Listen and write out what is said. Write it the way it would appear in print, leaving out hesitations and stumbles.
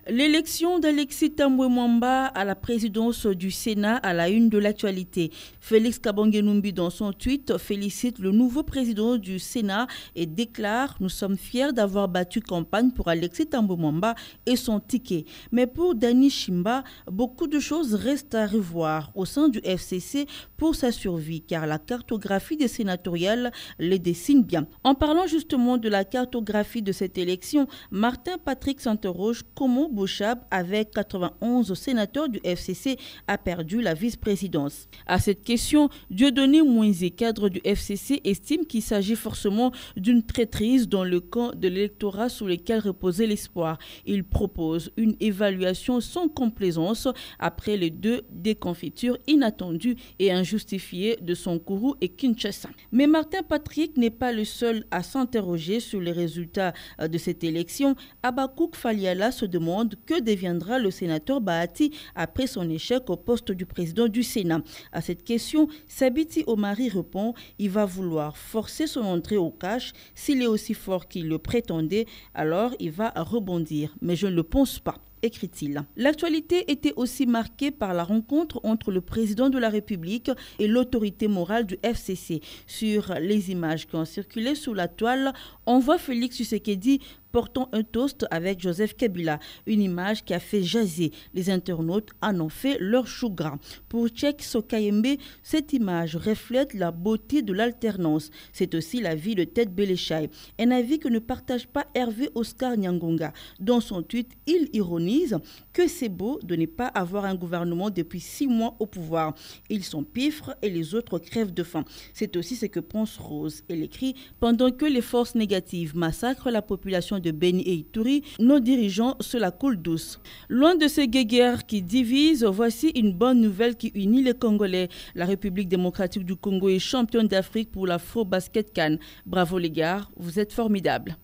L'élection d'Alexis Tambwe Mwamba à la présidence du Sénat à la une de l'actualité. Félix Kabange-Numbi, dans son tweet, félicite le nouveau président du Sénat et déclare « Nous sommes fiers d'avoir battu campagne pour Alexis Tambwe Mwamba et son ticket ». Mais pour Dani Shimba, beaucoup de choses restent à revoir au sein du FCC pour sa survie, car la cartographie des sénatoriales les dessine bien. En parlant justement de la cartographie de cette élection, Martin Patrick s'interroge comment Bouchab, avec 91 sénateurs du FCC, a perdu la vice-présidence. À cette question, Dieudonné Mouinzé, cadre du FCC, estime qu'il s'agit forcément d'une traîtrise dans le camp de l'électorat sur lequel reposait l'espoir. Il propose une évaluation sans complaisance après les deux déconfitures inattendues et injustifiées de Sonkourou et Kinshasa. Mais Martin Patrick n'est pas le seul à s'interroger sur les résultats de cette élection. Abakouk Faliala se demande que deviendra le sénateur Bahati après son échec au poste du président du Sénat. À cette question, Sabiti Omari répond « Il va vouloir forcer son entrée au cash. S'il est aussi fort qu'il le prétendait, alors il va rebondir. Mais je ne le pense pas ». Écrit-il. L'actualité était aussi marquée par la rencontre entre le président de la République et l'autorité morale du FCC. Sur les images qui ont circulé sous la toile, on voit Félix Tshisekedi portant un toast avec Joseph Kabila, une image qui a fait jaser. Les internautes en ont fait leur chou gras. Pour Tchèque Sokayembe, cette image reflète la beauté de l'alternance. C'est aussi l'avis de Ted Béléchaï, un avis que ne partage pas Hervé Oscar Nyangonga. Dans son tweet, il ironise que c'est beau de ne pas avoir un gouvernement depuis 6 mois au pouvoir. Ils sont piffres et les autres crèvent de faim. C'est aussi ce que pense Rose. Elle écrit « Pendant que les forces négatives massacrent la population de Beni et Ituri, nos dirigeants se la coulent douce. » Loin de ces guéguerres qui divisent, voici une bonne nouvelle qui unit les Congolais. La République démocratique du Congo est championne d'Afrique pour l'Afro Basket CAN. Bravo les gars, vous êtes formidables.